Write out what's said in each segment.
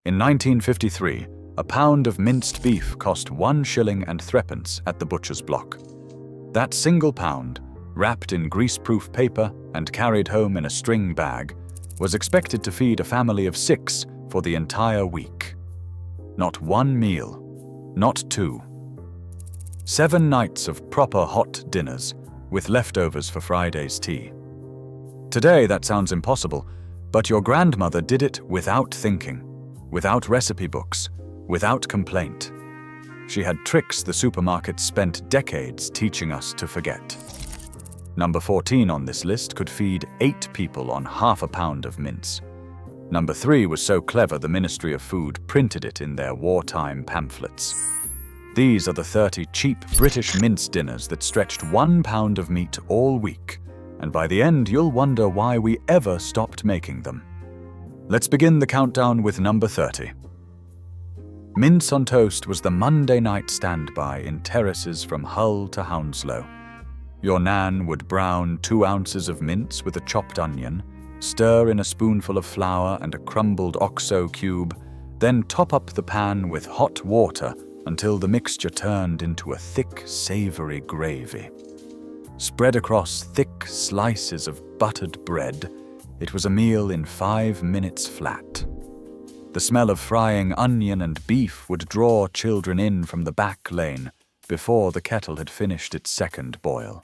In 1953, a pound of minced beef cost 1 shilling and threepence at the butcher's block. That single pound, wrapped in greaseproof paper and carried home in a string bag, was expected to feed a family of 6 for the entire week. Not one meal, not 2. 7 nights of proper hot dinners, with leftovers for Friday's tea. Today that sounds impossible, but your grandmother did it without thinking, without recipe books, without complaint. She had tricks the supermarkets spent decades teaching us to forget. Number 14 on this list could feed 8 people on half a pound of mince. Number 3 was so clever the Ministry of Food printed it in their wartime pamphlets. These are the 30 cheap British mince dinners that stretched 1 pound of meat all week, and by the end you'll wonder why we ever stopped making them. Let's begin the countdown with number 30. Mince on toast was the Monday night standby in terraces from Hull to Hounslow. Your Nan would brown 2 ounces of mince with a chopped onion, stir in a spoonful of flour and a crumbled OXO cube, then top up the pan with hot water until the mixture turned into a thick, savory gravy. Spread across thick slices of buttered bread, it was a meal in 5 minutes flat. The smell of frying onion and beef would draw children in from the back lane before the kettle had finished its second boil.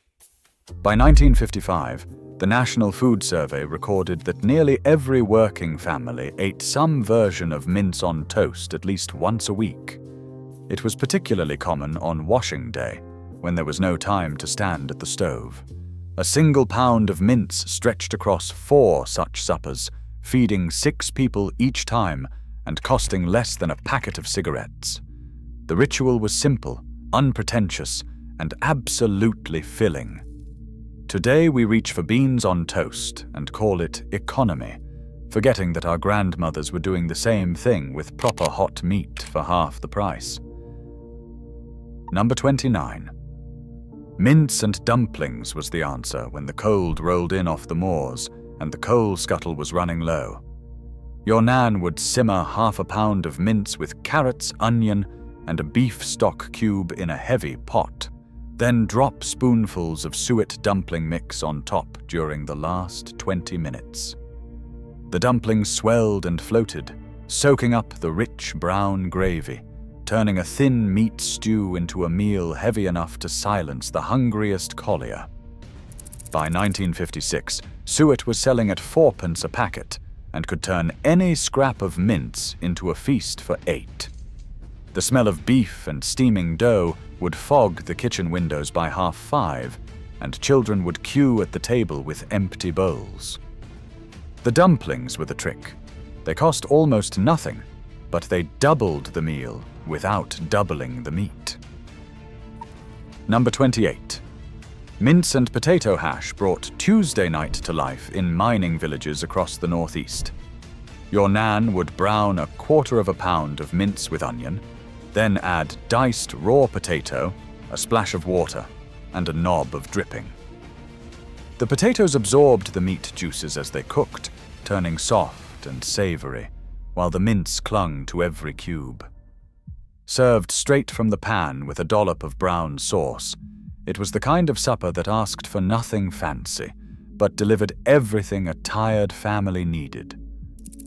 By 1955, the National Food Survey recorded that nearly every working family ate some version of mince on toast at least once a week. It was particularly common on washing day, when there was no time to stand at the stove. A single pound of mince stretched across 4 such suppers, feeding 6 people each time and costing less than a packet of cigarettes. The ritual was simple, unpretentious, and absolutely filling. Today we reach for beans on toast and call it economy, forgetting that our grandmothers were doing the same thing with proper hot meat for half the price. Number 29. Mince and dumplings was the answer when the cold rolled in off the moors and the coal scuttle was running low. Your Nan would simmer half a pound of mince with carrots, onion, and a beef stock cube in a heavy pot, then drop spoonfuls of suet dumpling mix on top during the last 20 minutes. The dumplings swelled and floated, soaking up the rich brown gravy, turning a thin meat stew into a meal heavy enough to silence the hungriest collier. By 1956, suet was selling at 4p a packet and could turn any scrap of mince into a feast for 8. The smell of beef and steaming dough would fog the kitchen windows by 5:30, and children would queue at the table with empty bowls. The dumplings were the trick. They cost almost nothing, but they doubled the meal without doubling the meat. Number 28. Mince and potato hash brought Tuesday night to life in mining villages across the northeast. Your Nan would brown 1/4 pound of mince with onion, then add diced raw potato, a splash of water, and a knob of dripping. The potatoes absorbed the meat juices as they cooked, turning soft and savory, while the mince clung to every cube. Served straight from the pan with a dollop of brown sauce, it was the kind of supper that asked for nothing fancy, but delivered everything a tired family needed.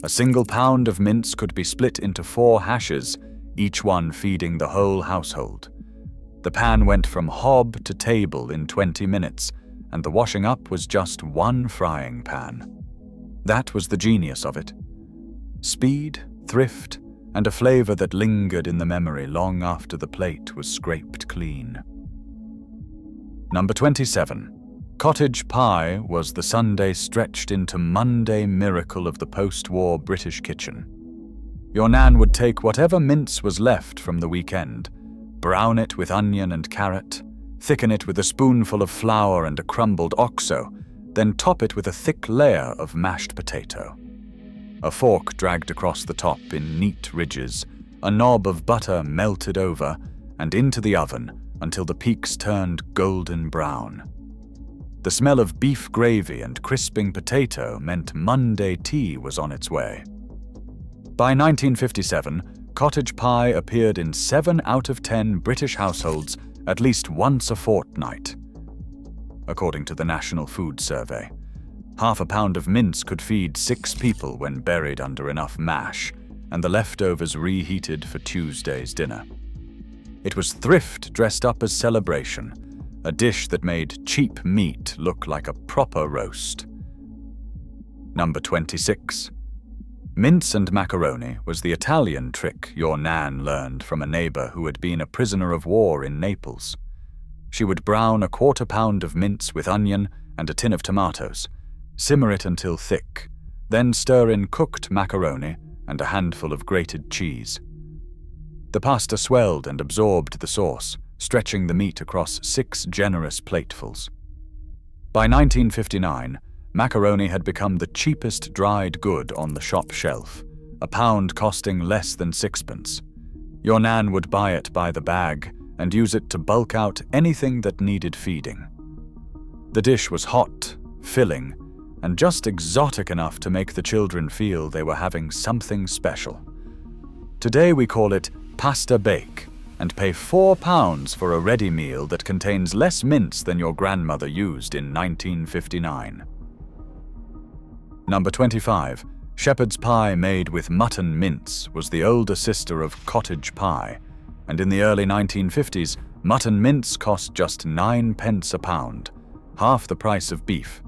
A single pound of mince could be split into 4 hashes, each one feeding the whole household. The pan went from hob to table in 20 minutes, and the washing up was just 1 frying pan. That was the genius of it. Speed, thrift, and a flavor that lingered in the memory long after the plate was scraped clean. Number 27. Cottage pie was the Sunday stretched into Monday miracle of the post-war British kitchen. Your Nan would take whatever mince was left from the weekend, brown it with onion and carrot, thicken it with a spoonful of flour and a crumbled OXO, then top it with a thick layer of mashed potato. A fork dragged across the top in neat ridges, a knob of butter melted over, and into the oven until the peaks turned golden brown. The smell of beef gravy and crisping potato meant Monday tea was on its way. By 1957, cottage pie appeared in 7 out of 10 British households at least once a fortnight, according to the National Food Survey. Half a pound of mince could feed 6 people when buried under enough mash, and the leftovers reheated for Tuesday's dinner. It was thrift dressed up as celebration, a dish that made cheap meat look like a proper roast. Number 26. Mince and macaroni was the Italian trick your Nan learned from a neighbor who had been a prisoner of war in Naples. She would brown a 1/4 pound of mince with onion and a tin of tomatoes, simmer it until thick, then stir in cooked macaroni and a handful of grated cheese. The pasta swelled and absorbed the sauce, stretching the meat across 6 generous platefuls. By 1959, macaroni had become the cheapest dried good on the shop shelf, a pound costing less than 6pence. Your Nan would buy it by the bag and use it to bulk out anything that needed feeding. The dish was hot, filling, and just exotic enough to make the children feel they were having something special. Today we call it pasta bake and pay £4 for a ready meal that contains less mince than your grandmother used in 1959. Number 25. Shepherd's pie made with mutton mince was the older sister of cottage pie, and in the early 1950s, mutton mince cost just 9 pence a pound, half the price of beef.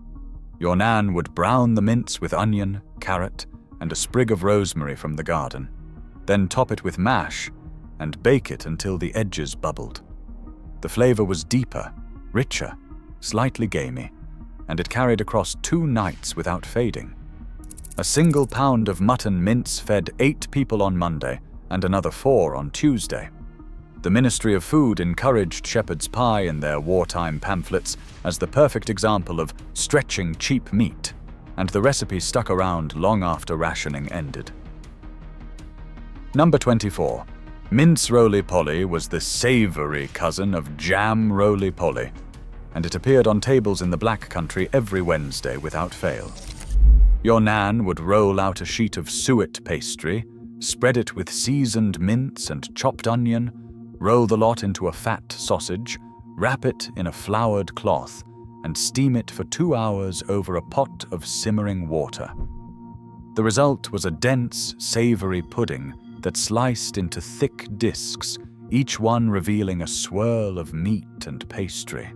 Your Nan would brown the mince with onion, carrot, and a sprig of rosemary from the garden, then top it with mash and bake it until the edges bubbled. The flavor was deeper, richer, slightly gamey, and it carried across 2 nights without fading. A single pound of mutton mince fed 8 people on Monday and another 4 on Tuesday. The Ministry of Food encouraged shepherd's pie in their wartime pamphlets as the perfect example of stretching cheap meat, and the recipe stuck around long after rationing ended. Number 24. Mince roly-poly was the savory cousin of jam roly-poly, and it appeared on tables in the Black Country every Wednesday without fail. Your Nan would roll out a sheet of suet pastry, spread it with seasoned mince and chopped onion, roll the lot into a fat sausage, wrap it in a floured cloth, and steam it for 2 hours over a pot of simmering water. The result was a dense, savory pudding that sliced into thick discs, each one revealing a swirl of meat and pastry.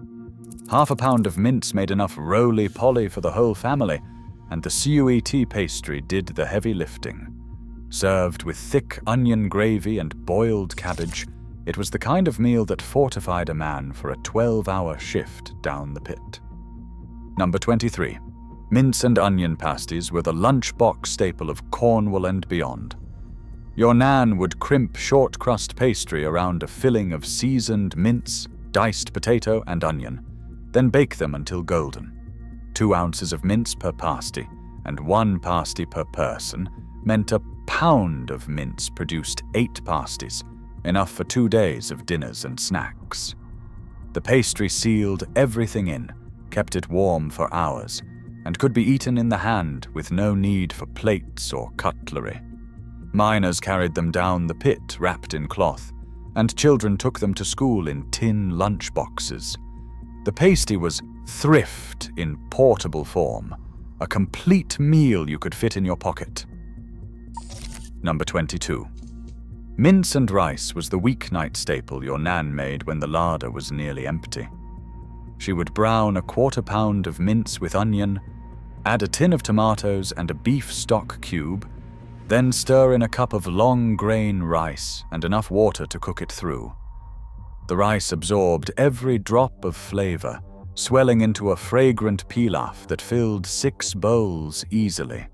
Half a pound of mince made enough roly-poly for the whole family, and the suet pastry did the heavy lifting. Served with thick onion gravy and boiled cabbage, it was the kind of meal that fortified a man for a 12-hour shift down the pit. Number 23. Mince and onion pasties were the lunchbox staple of Cornwall and beyond. Your Nan would crimp short crust pastry around a filling of seasoned mince, diced potato, and onion, then bake them until golden. 2 ounces of mince per pasty, and 1 pasty per person, meant a pound of mince produced 8 pasties, enough for 2 days of dinners and snacks. The pastry sealed everything in, kept it warm for hours, and could be eaten in the hand with no need for plates or cutlery. Miners carried them down the pit wrapped in cloth, and children took them to school in tin lunch boxes. The pasty was thrift in portable form, a complete meal you could fit in your pocket. Number 22. Mince and rice was the weeknight staple your Nan made when the larder was nearly empty. She would brown a 1/4 pound of mince with onion, add a tin of tomatoes and a beef stock cube, then stir in a cup of long-grain rice and enough water to cook it through. The rice absorbed every drop of flavor, swelling into a fragrant pilaf that filled 6 bowls easily.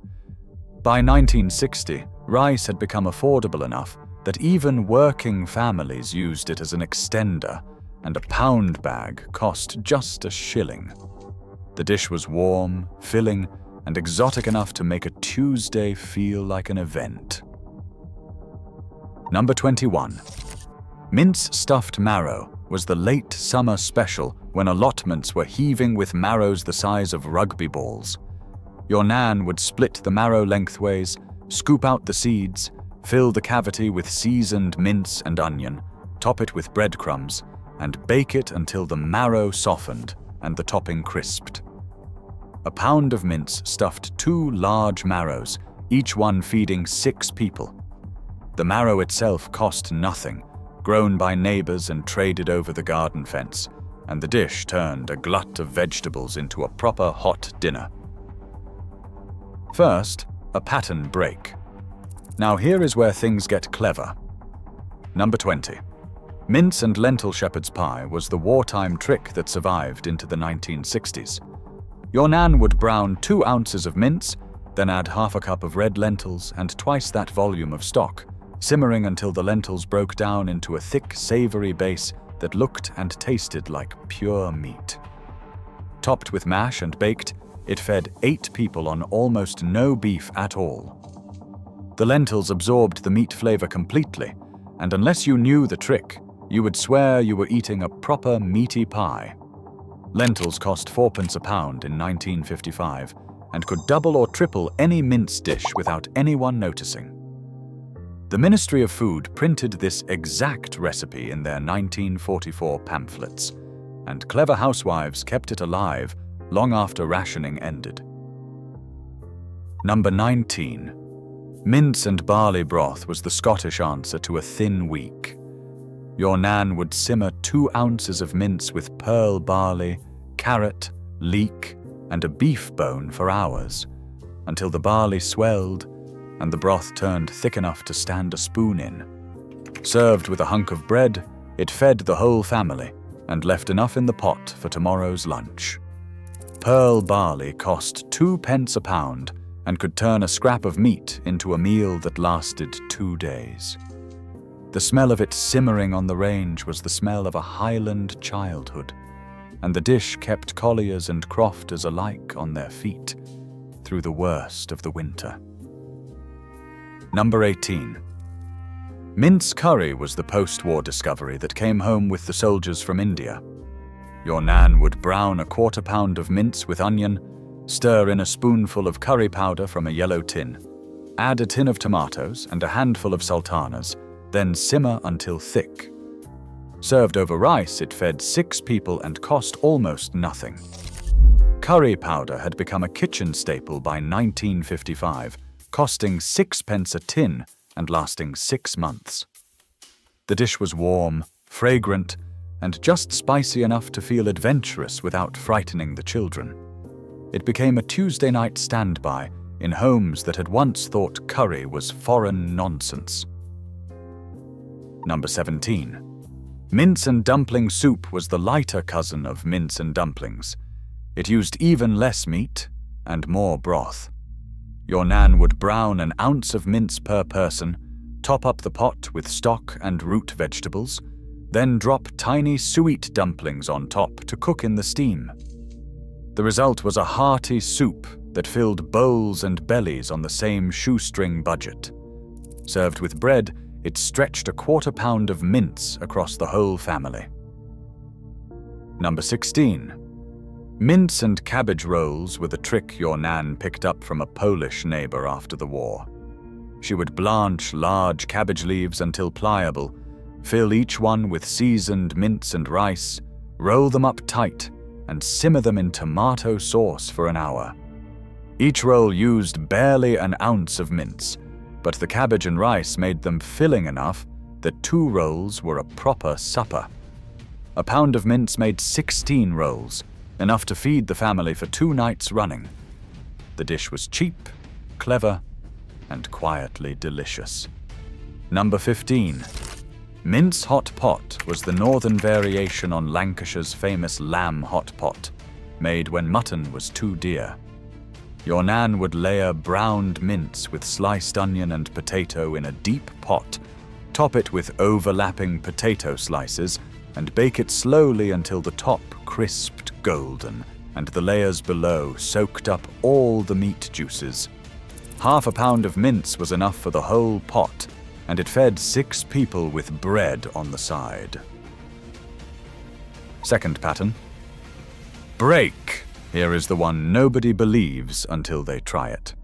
By 1960, rice had become affordable enough that even working families used it as an extender, and a pound bag cost just a shilling. The dish was warm, filling, and exotic enough to make a Tuesday feel like an event. Number 21. Mince stuffed marrow was the late summer special when allotments were heaving with marrows the size of rugby balls. Your Nan would split the marrow lengthways, Scoop out the seeds, fill the cavity with seasoned mince and onion, top it with breadcrumbs, and bake it until the marrow softened and the topping crisped. A pound of mince stuffed 2 large marrows, each one feeding 6 people. The marrow itself cost nothing, grown by neighbors and traded over the garden fence, and the dish turned a glut of vegetables into a proper hot dinner. First, a pattern break. Now here is where things get clever. Number 20. Mince and lentil shepherd's pie was the wartime trick that survived into the 1960s. Your Nan would brown 2 ounces of mince, then add half a cup of red lentils and twice that volume of stock, simmering until the lentils broke down into a thick, savory base that looked and tasted like pure meat. Topped with mash and baked, it fed 8 people on almost no beef at all. The lentils absorbed the meat flavor completely, and unless you knew the trick, you would swear you were eating a proper meaty pie. Lentils cost 4p a pound in 1955 and could double or triple any mince dish without anyone noticing. The Ministry of Food printed this exact recipe in their 1944 pamphlets, and clever housewives kept it alive long after rationing ended. Number 19. Mince and barley broth was the Scottish answer to a thin week. Your Nan would simmer 2 ounces of mince with pearl barley, carrot, leek, and a beef bone for hours, until the barley swelled and the broth turned thick enough to stand a spoon in. Served with a hunk of bread, it fed the whole family and left enough in the pot for tomorrow's lunch. Pearl barley cost 2p a pound and could turn a scrap of meat into a meal that lasted 2 days. The smell of it simmering on the range was the smell of a Highland childhood, and the dish kept colliers and crofters alike on their feet through the worst of the winter. Number 18. Mince curry was the post-war discovery that came home with the soldiers from India. Your Nan would brown a 1/4 pound of mince with onion, stir in a spoonful of curry powder from a yellow tin, add a tin of tomatoes and a handful of sultanas, then simmer until thick. Served over rice, it fed 6 people and cost almost nothing. Curry powder had become a kitchen staple by 1955, costing 6p a tin and lasting 6 months. The dish was warm, fragrant, and just spicy enough to feel adventurous without frightening the children. It became a Tuesday night standby in homes that had once thought curry was foreign nonsense. Number 17. Mince and dumpling soup was the lighter cousin of mince and dumplings. It used even less meat and more broth. Your Nan would brown an ounce of mince per person, top up the pot with stock and root vegetables, then drop tiny suet dumplings on top to cook in the steam. The result was a hearty soup that filled bowls and bellies on the same shoestring budget. Served with bread, it stretched a 1/4 pound of mince across the whole family. Number 16. Mince and cabbage rolls were the trick your Nan picked up from a Polish neighbor after the war. She would blanch large cabbage leaves until pliable, fill each one with seasoned mince and rice, roll them up tight, and simmer them in tomato sauce for an hour. Each roll used barely an ounce of mince, but the cabbage and rice made them filling enough that 2 rolls were a proper supper. A pound of mince made 16 rolls, enough to feed the family for 2 nights running. The dish was cheap, clever, and quietly delicious. Number 15. Mince hot pot was the northern variation on Lancashire's famous lamb hot pot, made when mutton was too dear. Your Nan would layer browned mince with sliced onion and potato in a deep pot, top it with overlapping potato slices, and bake it slowly until the top crisped golden and the layers below soaked up all the meat juices. Half a pound of mince was enough for the whole pot, and it fed 6 people with bread on the side. Second pattern. Break. Here is the one nobody believes until they try it.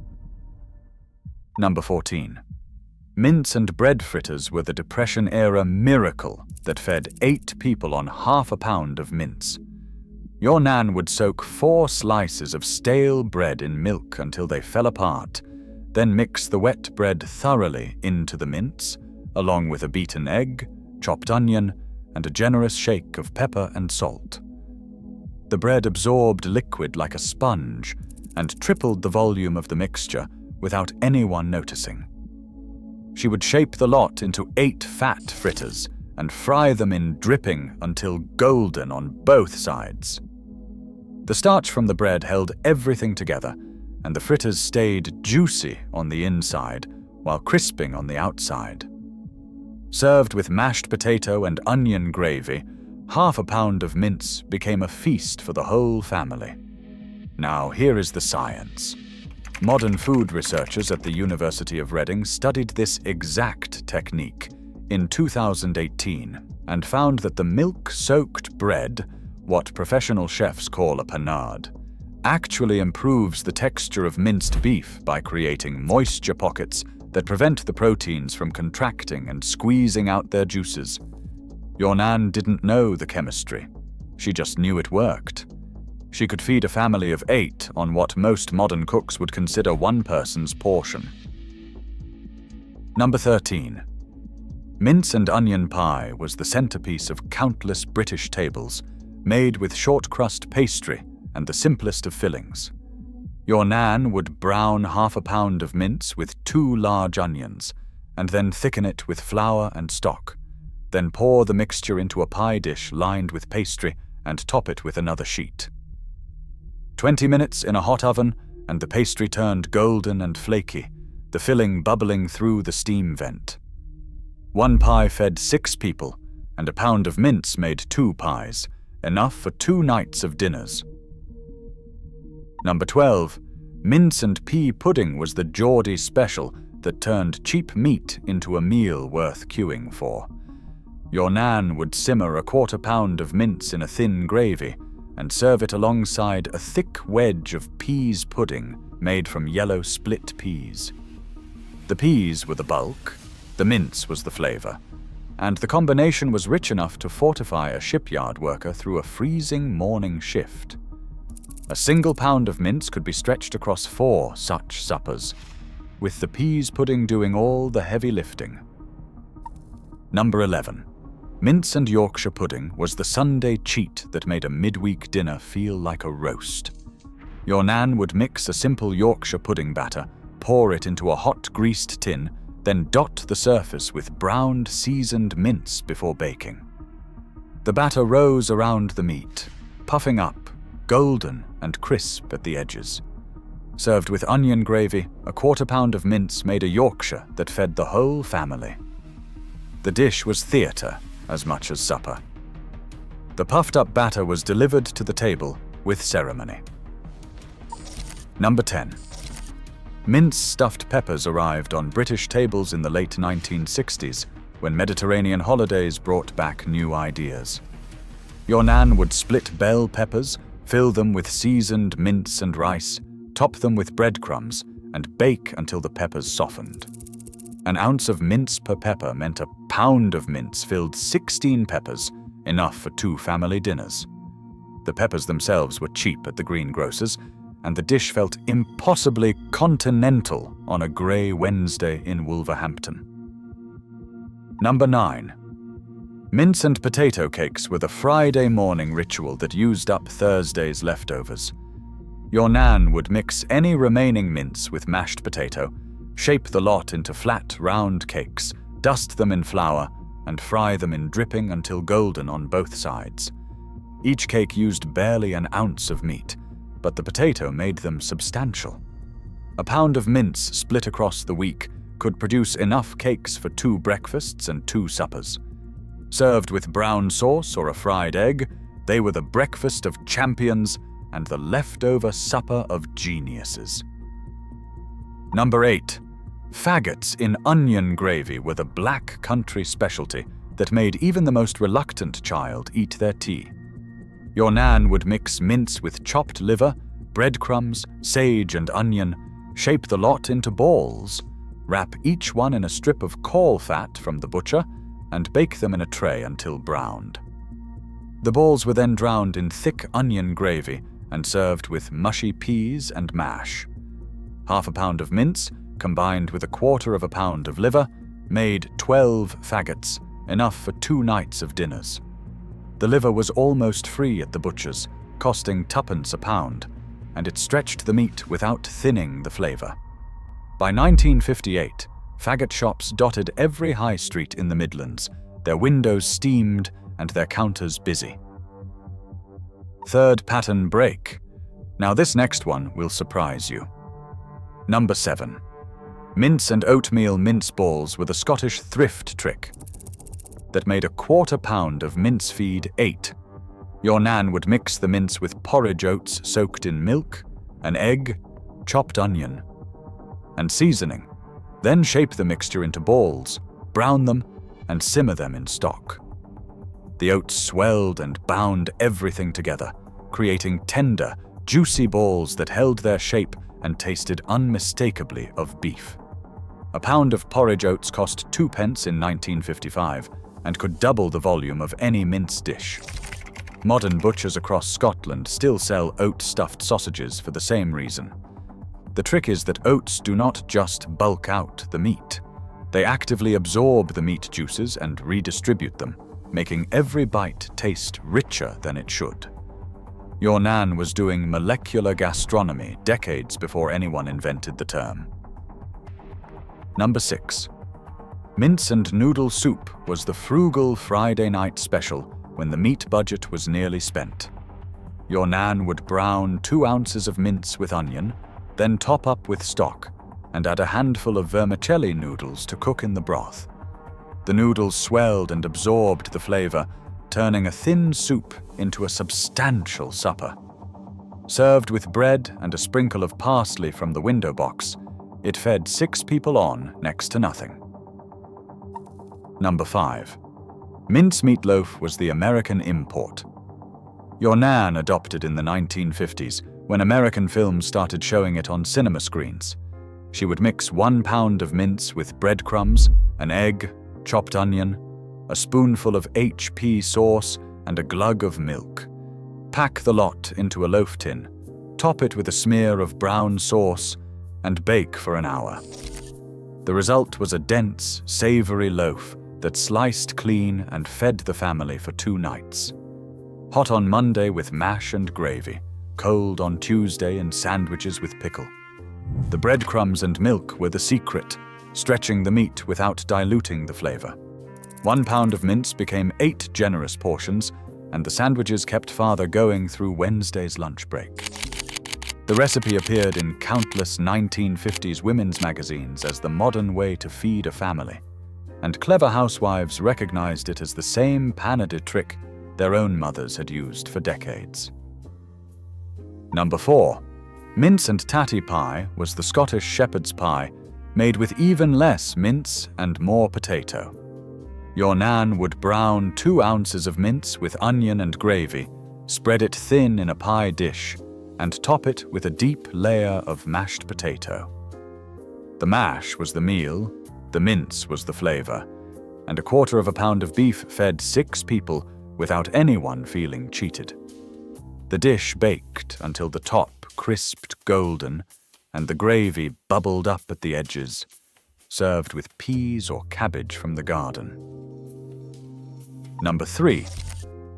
Number 14. Mince and bread fritters were the Depression-era miracle that fed 8 people on half a pound of mince. Your Nan would soak 4 slices of stale bread in milk until they fell apart, then mix the wet bread thoroughly into the mince, along with a beaten egg, chopped onion, and a generous shake of pepper and salt. The bread absorbed liquid like a sponge and tripled the volume of the mixture without anyone noticing. She would shape the lot into 8 fat fritters and fry them in dripping until golden on both sides. The starch from the bread held everything together, and the fritters stayed juicy on the inside while crisping on the outside. Served with mashed potato and onion gravy, half a pound of mince became a feast for the whole family. Now here is the science. Modern food researchers at the University of Reading studied this exact technique in 2018 and found that the milk-soaked bread, what professional chefs call a panade, actually improves the texture of minced beef by creating moisture pockets that prevent the proteins from contracting and squeezing out their juices. Your Nan didn't know the chemistry. She just knew it worked. She could feed a family of 8 on what most modern cooks would consider one person's portion. Number 13. Mince and onion pie was the centerpiece of countless British tables, made with short crust pastry and the simplest of fillings. Your Nan would brown half a pound of mince with 2 large onions, and then thicken it with flour and stock. Then pour the mixture into a pie dish lined with pastry and top it with another sheet. 20 minutes in a hot oven, and the pastry turned golden and flaky, the filling bubbling through the steam vent. 1 pie fed 6 people, and a pound of mince made 2 pies, enough for 2 nights of dinners. Number 12. Mince and pea pudding was the Geordie special that turned cheap meat into a meal worth queuing for. Your Nan would simmer a 1/4 pound of mince in a thin gravy and serve it alongside a thick wedge of peas pudding made from yellow split peas. The peas were the bulk, the mince was the flavor, and the combination was rich enough to fortify a shipyard worker through a freezing morning shift. A single pound of mince could be stretched across 4 such suppers, with the peas pudding doing all the heavy lifting. Number 11. Mince and Yorkshire pudding was the Sunday cheat that made a midweek dinner feel like a roast. Your Nan would mix a simple Yorkshire pudding batter, pour it into a hot greased tin, then dot the surface with browned seasoned mince before baking. The batter rose around the meat, puffing up, golden and crisp at the edges. Served with onion gravy, a 1/4 pound of mince made a Yorkshire that fed the whole family. The dish was theatre as much as supper. The puffed-up batter was delivered to the table with ceremony. Number 10. Mince stuffed peppers arrived on British tables in the late 1960s when Mediterranean holidays brought back new ideas. Your Nan would split bell peppers, fill them with seasoned mince and rice, top them with breadcrumbs, and bake until the peppers softened. An ounce of mince per pepper meant a pound of mince filled 16 peppers, enough for 2 family dinners. The peppers themselves were cheap at the greengrocer's, and the dish felt impossibly continental on a grey Wednesday in Wolverhampton. Number 9. Mince and potato cakes were the Friday morning ritual that used up Thursday's leftovers. Your Nan would mix any remaining mince with mashed potato, shape the lot into flat, round cakes, dust them in flour, and fry them in dripping until golden on both sides. Each cake used barely an ounce of meat, but the potato made them substantial. A pound of mince split across the week could produce enough cakes for 2 breakfasts and 2 suppers. Served with brown sauce or a fried egg, they were the breakfast of champions and the leftover supper of geniuses. Number 8. Faggots in onion gravy were the black country specialty that made even the most reluctant child eat their tea. Your Nan would mix mince with chopped liver, breadcrumbs, sage and onion, shape the lot into balls, Wrap each one in a strip of caul fat from the butcher and bake them in a tray until browned. The balls were then drowned in thick onion gravy and served with mushy peas and mash. Half a pound of mince, combined with a quarter of a pound of liver, made 12 faggots, enough for 2 nights of dinners. The liver was almost free at the butcher's, costing 2p a pound, and it stretched the meat without thinning the flavour. By 1958, faggot shops dotted every high street in the Midlands, their windows steamed and their counters busy. Third pattern break. Now this next one will surprise you. Number 7. Mince and oatmeal mince balls were the Scottish thrift trick that made a quarter pound of mince feed 8. Your nan would mix the mince with porridge oats soaked in milk, an egg, chopped onion, and seasoning, then shape the mixture into balls, brown them, and simmer them in stock. The oats swelled and bound everything together, creating tender, juicy balls that held their shape and tasted unmistakably of beef. A pound of porridge oats cost 2p in 1955 and could double the volume of any mince dish. Modern butchers across Scotland still sell oat-stuffed sausages for the same reason. The trick is that oats do not just bulk out the meat. They actively absorb the meat juices and redistribute them, making every bite taste richer than it should. Your nan was doing molecular gastronomy decades before anyone invented the term. Number 6. Mince and noodle soup was the frugal Friday night special when the meat budget was nearly spent. Your nan would brown 2 ounces of mince with onion, then top up with stock, and add a handful of vermicelli noodles to cook in the broth. The noodles swelled and absorbed the flavor, turning a thin soup into a substantial supper. Served with bread and a sprinkle of parsley from the window box, it fed 6 people on next to nothing. Number 5. Mince meatloaf was the American import. Your nan adopted in the 1950s when American films started showing it on cinema screens. She would mix 1 pound of mince with breadcrumbs, an egg, chopped onion, a spoonful of HP sauce, and a glug of milk. Pack the lot into a loaf tin, top it with a smear of brown sauce, and bake for an hour. The result was a dense, savory loaf that sliced clean and fed the family for 2 nights. Hot on Monday with mash and gravy, cold on Tuesday in sandwiches with pickle. The breadcrumbs and milk were the secret, stretching the meat without diluting the flavor. 1 pound of mince became 8 generous portions, and the sandwiches kept father going through Wednesday's lunch break. The recipe appeared in countless 1950s women's magazines as the modern way to feed a family, and clever housewives recognized it as the same panade trick their own mothers had used for decades. Number 4. Mince and tatty pie was the Scottish shepherd's pie, made with even less mince and more potato. Your nan would brown 2 ounces of mince with onion and gravy, spread it thin in a pie dish, and top it with a deep layer of mashed potato. The mash was the meal, the mince was the flavor, and a quarter of a pound of beef fed 6 people without anyone feeling cheated. The dish baked until the top crisped golden and the gravy bubbled up at the edges, served with peas or cabbage from the garden. Number 3.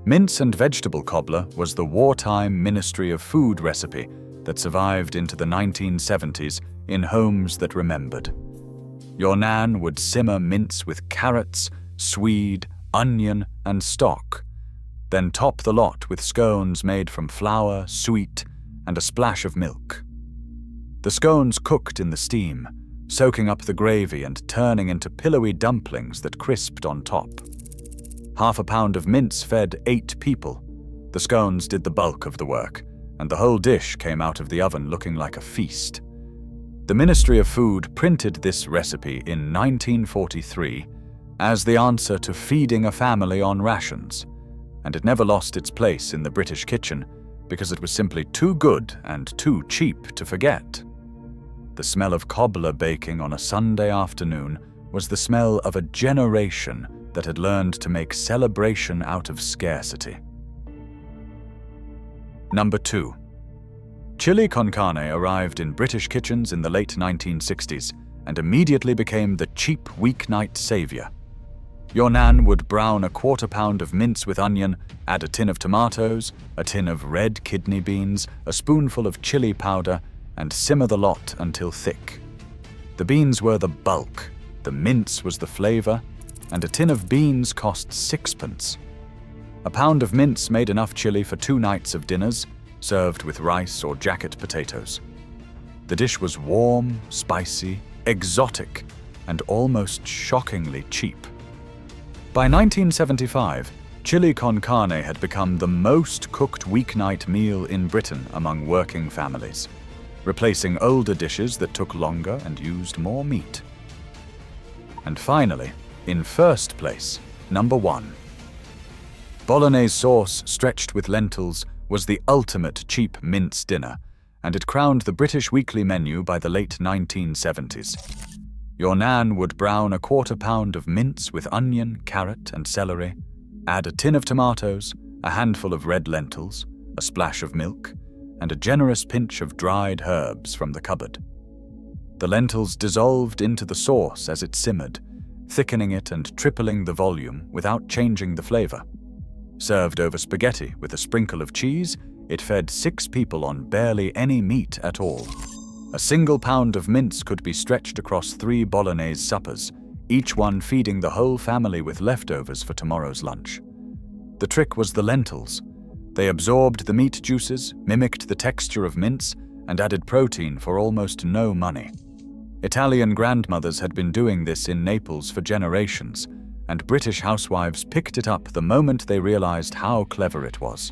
Mince and vegetable cobbler was the wartime Ministry of Food recipe that survived into the 1970s in homes that remembered. Your nan would simmer mince with carrots, swede, onion, and stock, then top the lot with scones made from flour, sweet, and a splash of milk. The scones cooked in the steam, soaking up the gravy and turning into pillowy dumplings that crisped on top. Half a pound of mince fed 8 people. The scones did the bulk of the work, and the whole dish came out of the oven looking like a feast. The Ministry of Food printed this recipe in 1943 as the answer to feeding a family on rations, and it never lost its place in the British kitchen because it was simply too good and too cheap to forget. The smell of cobbler baking on a Sunday afternoon was the smell of a generation that had learned to make celebration out of scarcity. Number 2. Chili con carne arrived in British kitchens in the late 1960s and immediately became the cheap weeknight savior. Your nan would brown a quarter pound of mince with onion, add a tin of tomatoes, a tin of red kidney beans, a spoonful of chili powder, and simmer the lot until thick. The beans were the bulk, the mince was the flavor, and a tin of beans cost 6p. A pound of mince made enough chili for 2 nights of dinners, served with rice or jacket potatoes. The dish was warm, spicy, exotic, and almost shockingly cheap. By 1975, chili con carne had become the most cooked weeknight meal in Britain among working families, replacing older dishes that took longer and used more meat. And finally, in first place, number 1. Bolognese sauce stretched with lentils was the ultimate cheap mince dinner, and it crowned the British weekly menu by the late 1970s. Your nan would brown a quarter pound of mince with onion, carrot, and celery, add a tin of tomatoes, a handful of red lentils, a splash of milk, and a generous pinch of dried herbs from the cupboard. The lentils dissolved into the sauce as it simmered, thickening it and tripling the volume without changing the flavor. Served over spaghetti with a sprinkle of cheese, it fed 6 people on barely any meat at all. A single pound of mince could be stretched across 3 bolognese suppers, each one feeding the whole family with leftovers for tomorrow's lunch. The trick was the lentils. They absorbed the meat juices, mimicked the texture of mince, and added protein for almost no money. Italian grandmothers had been doing this in Naples for generations, and British housewives picked it up the moment they realized how clever it was.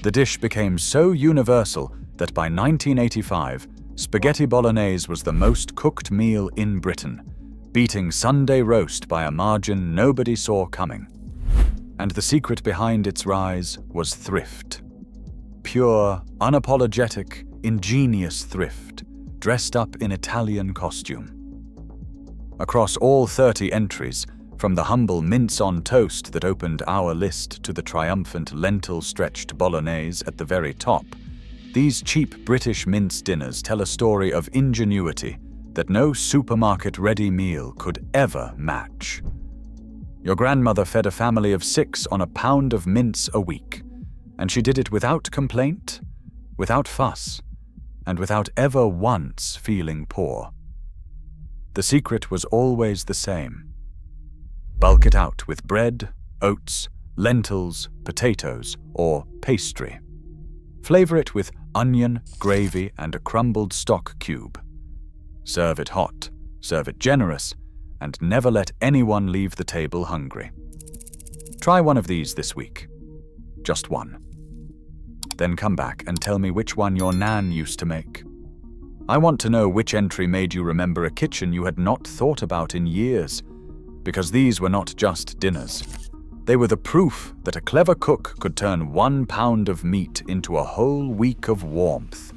The dish became so universal that by 1985, spaghetti bolognese was the most cooked meal in Britain, beating Sunday roast by a margin nobody saw coming. And the secret behind its rise was thrift. Pure, unapologetic, ingenious thrift, dressed up in Italian costume. Across all 30 entries, from the humble mince on toast that opened our list to the triumphant lentil-stretched bolognese at the very top, these cheap British mince dinners tell a story of ingenuity that no supermarket ready meal could ever match. Your grandmother fed a family of 6 on a pound of mince a week, and she did it without complaint, without fuss, and without ever once feeling poor. The secret was always the same. Bulk it out with bread, oats, lentils, potatoes, or pastry. Flavor it with onion, gravy, and a crumbled stock cube. Serve it hot, serve it generous, and never let anyone leave the table hungry. Try one of these this week. Just one. Then come back and tell me which one your nan used to make. I want to know which entry made you remember a kitchen you had not thought about in years, because these were not just dinners. They were the proof that a clever cook could turn 1 pound of meat into a whole week of warmth.